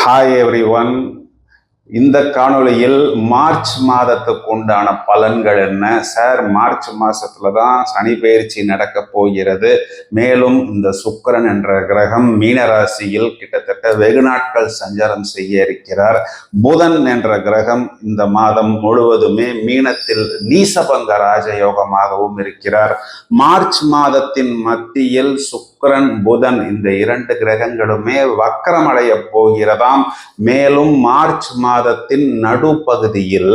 Hi every one. இந்த காணொளியில் March மாதத்துக்கு உண்டான பலன்கள் என்ன சார்? மார்ச் மாசத்துல தான் சனி பெயர்ச்சி நடக்க போகிறது. மேலும் இந்த சுக்கிரன் என்ற கிரகம் மீன ராசியில் கிட்டத்தட்ட வெகு நாட்கள் சஞ்சாரம் செய்ய இருக்கிறார். புதன் என்ற கிரகம் இந்த மாதம் முழுவதுமே மீனத்தில் நீசபங்க ராஜயோகமாகவும் இருக்கிறார். மார்ச் மாதத்தின் மத்தியில் சுக்கிரன் புதன் இந்த இரண்டு கிரகங்களுமே வக்கரமடைய போகிறதாம். மேலும் மார்ச் மாதத்தின் நடுப்பகுதியில்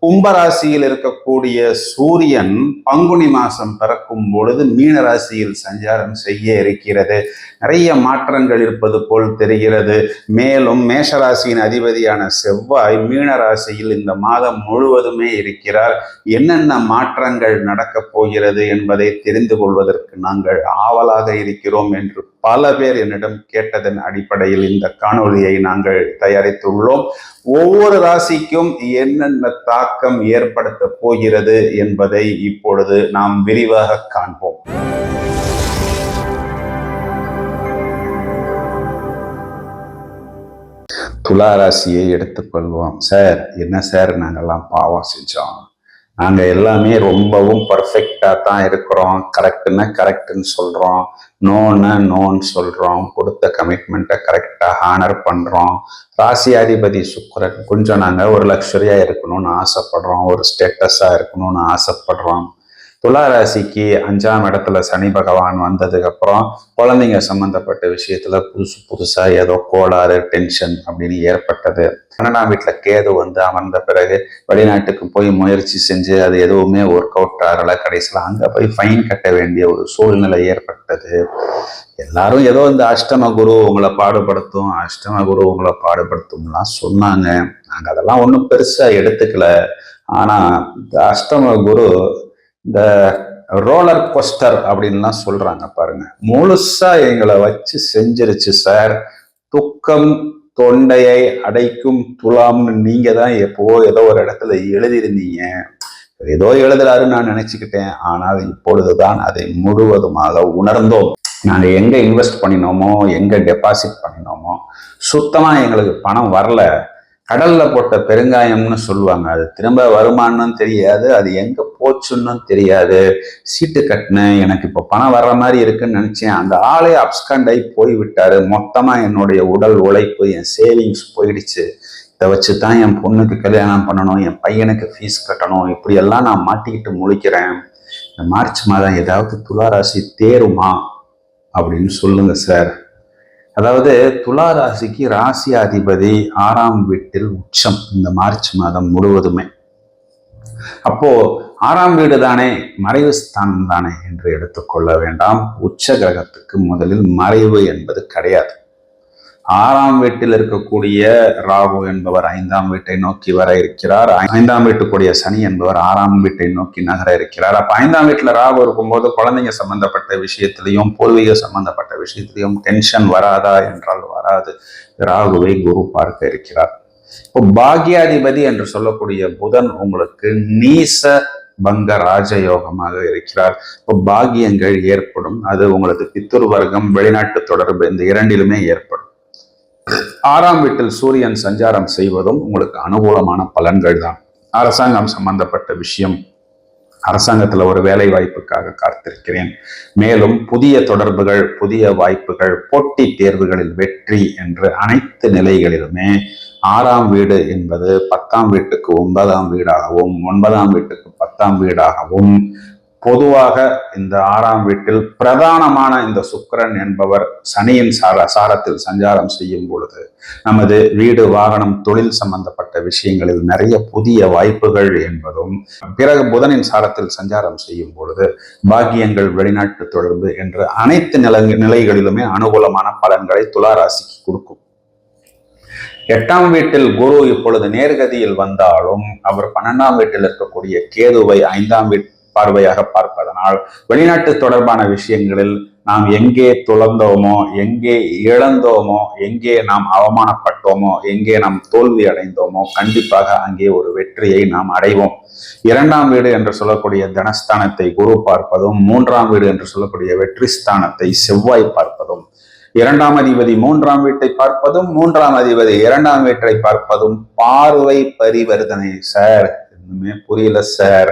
கும்பராசியில் இருக்கக்கூடிய சூரியன் பங்குனி மாசம் பிறக்கும் பொழுது மீன ராசியில் சஞ்சாரம் செய்ய இருக்கிறது. நிறைய மாற்றங்கள் இருப்பது போல் தெரிகிறது. மேலும் மேஷராசியின் அதிபதியான செவ்வாய் மீன ராசியில் இந்த மாதம் முழுவதுமே இருக்கிறார். என்னென்ன மாற்றங்கள் நடக்கப் போகிறது என்பதை தெரிந்து கொள்வதற்கு நாங்கள் ஆவலாக இருக்கிறோம் என்று பல பேர் என்னிடம் கேட்டதன் அடிப்படையில் இந்த காணொளியை நாங்கள் தயாரித்துள்ளோம். ஒவ்வொரு ராசிக்கும் என்னென்ன தாக்கம் ஏற்படுத்த போகிறது என்பதை இப்பொழுது நாம் விரிவாக காண்போம். துலா ராசியை எடுத்துக்கொள்வோம். சார், என்ன சார் நாங்கெல்லாம் பாவம் செஞ்சோம்? நாங்கள் எல்லாமே ரொம்பவும் பர்ஃபெக்டாக தான் இருக்கிறோம். கரெக்டுன்னா கரெக்டுன்னு சொல்கிறோம், நோன்னா நோன்னு சொல்கிறோம், கொடுத்த கமிட்மெண்ட்டை கரெக்டாக ஹானர் பண்ணுறோம். ராசியாதிபதி சுக்கிரன், கொஞ்சம் நாங்கள் ஒரு லக்ஸரியாக இருக்கணும்னு ஆசைப்படுறோம், ஒரு ஸ்டேட்டஸாக இருக்கணும்னு ஆசைப்படுறோம். துலா ராசிக்கு 5ஆம் இடத்துல சனி பகவான் வந்ததுக்கு அப்புறம் குழந்தைங்க சம்பந்தப்பட்ட விஷயத்துல புதுசா ஏதோ கோளாறு டென்ஷன் அப்படின்னு ஏற்பட்டது. 12ஆம் வீட்டுல கேது வந்து அமர்ந்த பிறகு வெளிநாட்டுக்கு போய் முயற்சி செஞ்சு அது எதுவுமே ஒர்க் அவுட் ஆகல. கடைசியில் அங்க போய் ஃபைன் கட்ட வேண்டிய ஒரு சூழ்நிலை ஏற்பட்டது. எல்லாரும் ஏதோ இந்த அஷ்டம குரு உங்களை பாடுபடுத்தும், அஷ்டம குரு உங்களை பாடுபடுத்தும்லாம் சொன்னாங்க. நாங்க அதெல்லாம் ஒன்றும் பெருசா எடுத்துக்கல. ஆனா இந்த அஷ்டம குரு இந்த ரோலர் கோஸ்டர் அப்படின்லாம் சொல்றாங்க பாருங்க, முழுசா எங்களை வச்சு செஞ்சிருச்சு சார். துக்கம் தொண்டையை அடைக்கும் துலாம்னு நீங்க தான் ஏதோ ஒரு இடத்துல எழுதியிருந்தீங்க. ஏதோ எழுதுறாருன்னு நான் நினைச்சுக்கிட்டேன். ஆனால் இப்பொழுதுதான் அதை முழுவதுமாக உணர்ந்தோம். நாங்க எங்க இன்வெஸ்ட் பண்ணினோமோ, எங்க டெபாசிட் பண்ணினோமோ, சுத்தமா எங்களுக்கு பணம் வரல. கடல்ல போட்ட பெருங்காயம்னு சொல்லுவாங்க, அது திரும்ப வருமானு தெரியாது, அது எங்க போச்சுன்னு தெரியாது. சீட்டு கட்டினேன், எனக்கு இப்போ பணம் வர்ற மாதிரி இருக்குன்னு நினைச்சேன். அந்த ஆளே அப்ஸ்கண்ட் ஆகி போய் விட்டாரு. மொத்தமா என்னுடைய உடல் உழைப்பு, என் சேவிங்ஸ் போயிடுச்சு. இதை வச்சுதான் என் பொண்ணுக்கு கல்யாணம் பண்ணணும், என் பையனுக்கு ஃபீஸ் கட்டணும், இப்படியெல்லாம் நான் மாட்டிக்கிட்டு முழிக்கிறேன். இந்த மார்ச் மாதம் ஏதாவது துலா ராசி தேருமா அப்படின்னு சொல்லுங்க சார். அதாவது துலா ராசிக்கு ராசி அதிபதி 6ஆம் வீட்டில் உச்சம் இந்த மார்ச் மாதம் முழுவதுமே. அப்போ 6ஆம் வீடு தானே, மறைவு ஸ்தானம் தானே என்று எடுத்துக்கொள்ள வேண்டாம். உச்ச கிரகத்துக்கு முதலில் மறைவு என்பது கிடையாது. 6ஆம் வீட்டில் இருக்கக்கூடிய ராகு என்பவர் 5ஆம் வீட்டை நோக்கி வர இருக்கிறார். 5ஆம் வீட்டுக்குரிய சனி என்பவர் 6ஆம் வீட்டை நோக்கி நகர இருக்கிறார். அப்ப 5ஆம் வீட்டுல ராகு இருக்கும்போது குழந்தைங்க சம்பந்தப்பட்ட விஷயத்திலையும் பூர்வீக சம்பந்தப்பட்ட விஷயத்திலையும் டென்ஷன் வராதா என்றால் வராது. ராகுவை குரு பார்க்க இருக்கிறார். இப்போ பாக்யாதிபதி என்று சொல்லக்கூடிய புதன் உங்களுக்கு நீச பங்க ராஜயோகமாக இருக்கிறார். இப்போ பாகியங்கள் ஏற்படும். அது உங்களது பித்துரு வர்க்கம், வெளிநாட்டு தொடர்பு, இந்த இரண்டிலுமே ஏற்படும். 6ஆம் வீட்டில் சூரியன் சஞ்சாரம் செய்வதும் உங்களுக்கு அனுகூலமான பலன்கள் தான். அரசாங்கம் சம்பந்தப்பட்ட விஷயம், அரசாங்கத்துல ஒரு வேலை வாய்ப்புக்காக காத்திருக்கிறேன். மேலும் புதிய தொடர்புகள், புதிய வாய்ப்புகள், போட்டி தேர்வுகளில் வெற்றி என்று அனைத்து நிலைகளிலுமே 6ஆம் வீடு என்பது 10ஆம் வீட்டுக்கு 9ஆம் வீடாகவும் 9ஆம் வீட்டுக்கு 10ஆம் வீடாகவும், பொதுவாக இந்த 6ஆம் வீட்டில் பிரதானமான இந்த சுக்கிரன் என்பவர் சனியின் சாரத்தில் சஞ்சாரம் செய்யும் பொழுது நமது வீடு, வாகனம், தொழில் சம்பந்தப்பட்ட விஷயங்களில் நிறைய புதிய வாய்ப்புகள் என்பதும், பிறகு புதனின் சாரத்தில் சஞ்சாரம் செய்யும் பொழுது பாக்கியங்கள், வெளிநாட்டு தொடர்பு என்று அனைத்து நிலைகளிலுமே அனுகூலமான பலன்களை துலா ராசிக்கு கொடுக்கும். 8ஆம் வீட்டில் குரு இப்பொழுது நேர்கதியில் வந்தாலும் அவர் 12ஆம் வீட்டில் இருக்கக்கூடிய கேதுவை 5ஆம் வீட்டு பார்வையாக பார்ப்பதனால் வெளிநாட்டு தொடர்பான விஷயங்களில் நாம் எங்கே துளந்தோமோ, எங்கே இழந்தோமோ, எங்கே நாம் அவமானப்பட்டோமோ, எங்கே நாம் தோல்வி அடைந்தோமோ, கண்டிப்பாக அங்கே ஒரு வெற்றியை நாம் அடைவோம். 2ஆம் வீடு என்று சொல்லக்கூடிய தனஸ்தானத்தை குரு பார்ப்பதும், 3ஆம் வீடு என்று சொல்லக்கூடிய வெற்றி ஸ்தானத்தை செவ்வாய் பார்ப்பதும் இரண்டாம் அதிபதி 3ஆம் வீட்டை பார்ப்பதும் 3ஆம் அதிபதி 2ஆம் வீட்டை பார்ப்பதும் பார்வை பரிவர்த்தனை. சார் இன்னுமே புரியல சார்.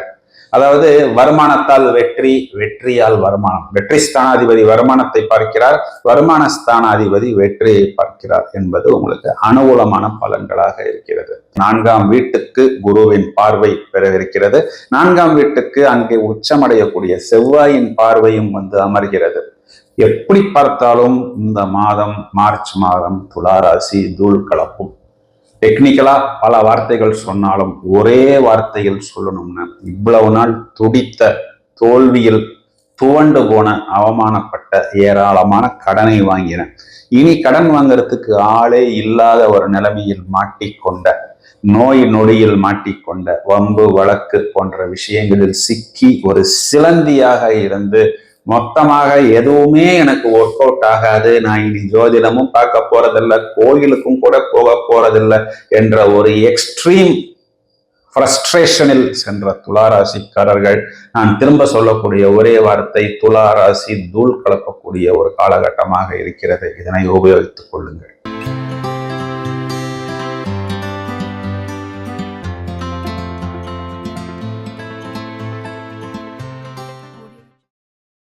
அதாவது வருமானத்தால் வெற்றி, வெற்றியால் வருமானம். வெற்றி ஸ்தானாதிபதி வருமானத்தை பார்க்கிறார், வருமான ஸ்தானாதிபதி வெற்றியை பார்க்கிறார் என்பது உங்களுக்கு அனுகூலமான பலன்களாக இருக்கிறது. 4ஆம் வீட்டுக்கு குருவின் பார்வை பெறவிருக்கிறது. 4ஆம் வீட்டுக்கு அங்கே உச்சமடையக்கூடிய செவ்வாயின் பார்வையும் வந்து அமர்கிறது. எப்படி பார்த்தாலும் இந்த மாதம், மார்ச் மாதம் துலா ராசி தூள் கலப்பும். டெக்னிக்கலா பல வார்த்தைகள் சொன்னாலும் ஒரே வார்த்தையில் சொல்லணும்னா, இவ்வளவு நாள் துடித்த, தோல்வியில் துவண்டு போன, அவமானப்பட்ட, ஏராளமான கடனை வாங்கின, இனி கடன் வாங்கறதுக்கு ஆளே இல்லாத ஒரு நிலைமையில் மாட்டிக்கொண்ட, நோய் நொடியில் மாட்டிக்கொண்ட, வம்பு வழக்கு போன்ற விஷயங்களில் சிக்கி ஒரு சிலந்தியாக இருந்து மொத்தமாக எதுவுமே எனக்கு ஒர்க் அவுட் ஆகாது, நான் இனி ஜோதிடமும் பார்க்க போறதில்லை, கோயிலுக்கும் கூட போக போறதில்லை என்ற ஒரு எக்ஸ்ட்ரீம் ஃப்ரஸ்ட்ரேஷனில் சென்ற துளாராசிக்காரர்கள், நான் திரும்ப சொல்லக்கூடிய ஒரே வார்த்தை, துளாராசி தூள் கலக்கக்கூடிய ஒரு காலகட்டமாக இருக்கிறது. இதனை உபயோகித்துக் கொள்ளுங்கள்.